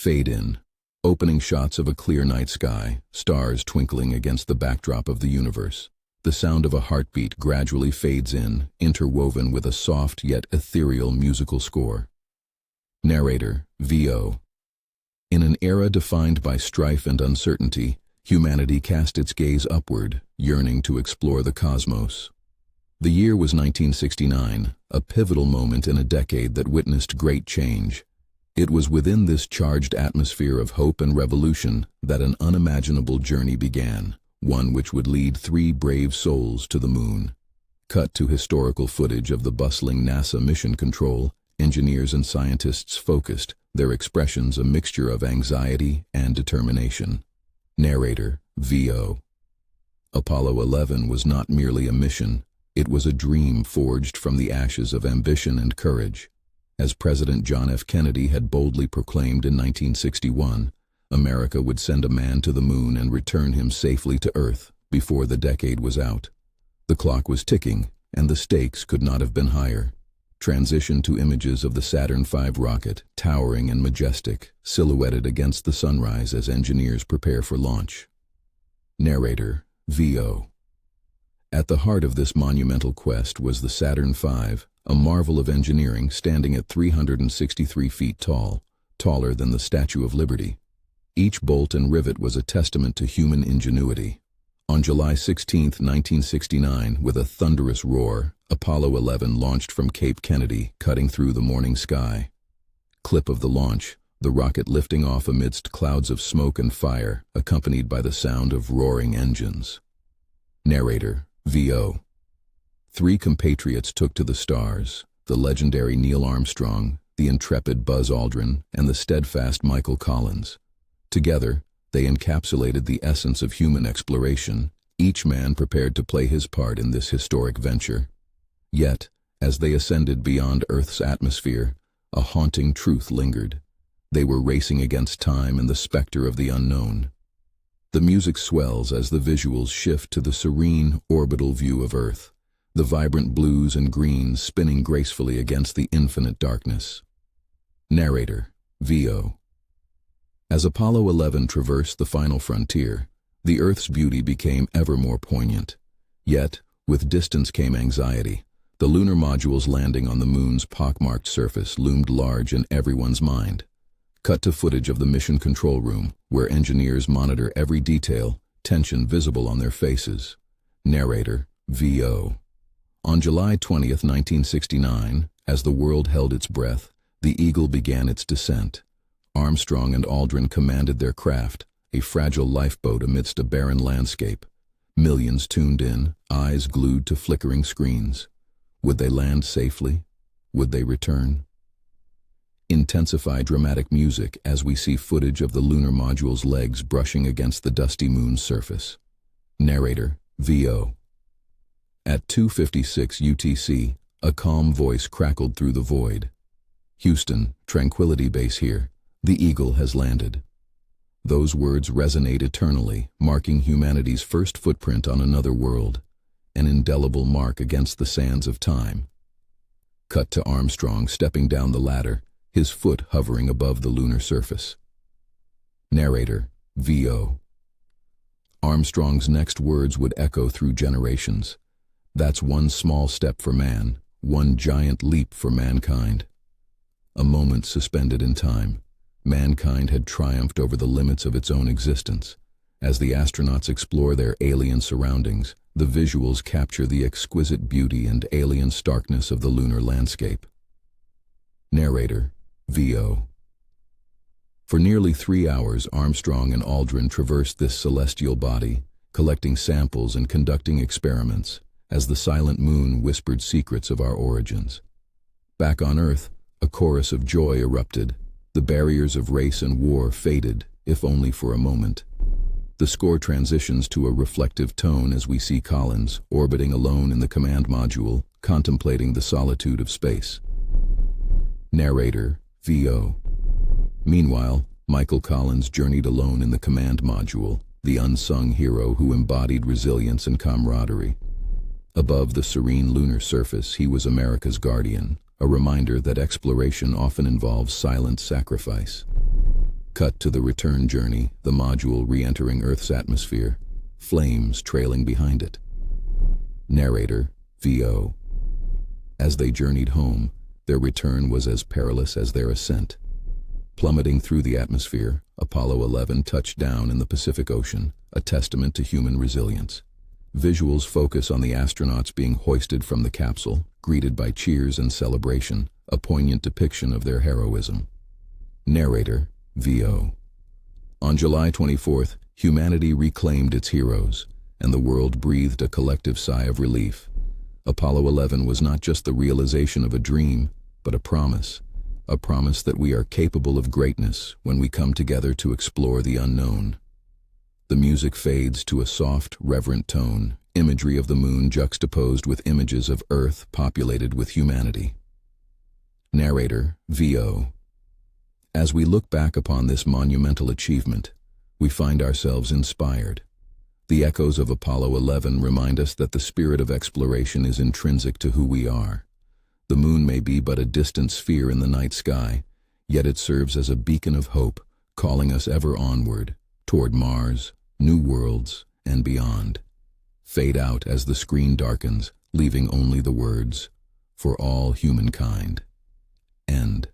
Fade in. Opening shots of a clear night sky, stars twinkling against the backdrop of the universe. The sound of a heartbeat gradually fades in, interwoven with a soft yet ethereal musical score. Narrator, VO. In an era defined by strife and uncertainty, humanity cast its gaze upward, yearning to explore the cosmos. The year was 1969, a pivotal moment in a decade that witnessed great change. It was within this charged atmosphere of hope and revolution that an unimaginable journey began, one which would lead 3 brave souls to the moon. Cut to historical footage of the bustling NASA mission control, engineers and scientists focused, their expressions a mixture of anxiety and determination. Narrator, VO. Apollo 11 was not merely a mission, it was a dream forged from the ashes of ambition and courage. As President John F. Kennedy had boldly proclaimed in 1961, America would send a man to the moon and return him safely to Earth before the decade was out. The clock was ticking, and the stakes could not have been higher. Transition to images of the Saturn V rocket, towering and majestic, silhouetted against the sunrise as engineers prepare for launch. Narrator, VO. At the heart of this monumental quest was the Saturn V, a marvel of engineering standing at 363 feet tall, taller than the Statue of Liberty. Each bolt and rivet was a testament to human ingenuity. On July 16, 1969, with a thunderous roar, Apollo 11 launched from Cape Kennedy, cutting through the morning sky. Clip of the launch, the rocket lifting off amidst clouds of smoke and fire, accompanied by the sound of roaring engines. Narrator, VO. 3 compatriots took to the stars, the legendary Neil Armstrong, the intrepid Buzz Aldrin, and the steadfast Michael Collins. Together, they encapsulated the essence of human exploration, each man prepared to play his part in this historic venture. Yet, as they ascended beyond Earth's atmosphere, a haunting truth lingered. They were racing against time and the specter of the unknown. The music swells as the visuals shift to the serene, orbital view of Earth, the vibrant blues and greens spinning gracefully against the infinite darkness. Narrator, VO. As Apollo 11 traversed the final frontier, the Earth's beauty became ever more poignant. Yet, with distance came anxiety. The lunar module's landing on the moon's pockmarked surface loomed large in everyone's mind. Cut to footage of the mission control room, where engineers monitor every detail, tension visible on their faces. Narrator, VO. On July 20, 1969, as the world held its breath, the Eagle began its descent. Armstrong and Aldrin commanded their craft, a fragile lifeboat amidst a barren landscape. Millions tuned in, eyes glued to flickering screens. Would they land safely? Would they return? Intensify dramatic music as we see footage of the lunar module's legs brushing against the dusty moon's surface. Narrator, VO. At 2:56 UTC, a calm voice crackled through the void. Houston, Tranquility Base here. The Eagle has landed. Those words resonate eternally, marking humanity's first footprint on another world, an indelible mark against the sands of time. Cut to Armstrong stepping down the ladder, his foot hovering above the lunar surface. Narrator, VO. Armstrong's next words would echo through generations. That's one small step for man, one giant leap for mankind. A moment suspended in time. Mankind had triumphed over the limits of its own existence. As the astronauts explore their alien surroundings, the visuals capture the exquisite beauty and alien starkness of the lunar landscape. Narrator, VO. For nearly 3 hours, Armstrong and Aldrin traversed this celestial body, collecting samples and conducting experiments, as the silent moon whispered secrets of our origins. Back on Earth, a chorus of joy erupted. The barriers of race and war faded, if only for a moment. The score transitions to a reflective tone as we see Collins, orbiting alone in the command module, contemplating the solitude of space. Narrator, VO. Meanwhile, Michael Collins journeyed alone in the command module, the unsung hero who embodied resilience and camaraderie. Above the serene lunar surface, he was America's guardian, a reminder that exploration often involves silent sacrifice. Cut to the return journey, the module re-entering Earth's atmosphere, flames trailing behind it. Narrator, VO. As they journeyed home, their return was as perilous as their ascent. Plummeting through the atmosphere, Apollo 11 touched down in the Pacific Ocean, a testament to human resilience. Visuals focus on the astronauts being hoisted from the capsule, greeted by cheers and celebration, a poignant depiction of their heroism. Narrator, VO. On July 24th, humanity reclaimed its heroes, and the world breathed a collective sigh of relief. Apollo 11 was not just the realization of a dream, but a promise that we are capable of greatness when we come together to explore the unknown. The music fades to a soft, reverent tone, imagery of the moon juxtaposed with images of Earth populated with humanity. Narrator, VO. As we look back upon this monumental achievement, we find ourselves inspired. The echoes of Apollo 11 remind us that the spirit of exploration is intrinsic to who we are. The moon may be but a distant sphere in the night sky, yet it serves as a beacon of hope, calling us ever onward, toward Mars, new worlds, and beyond. Fade out as the screen darkens, leaving only the words, "For all humankind." End.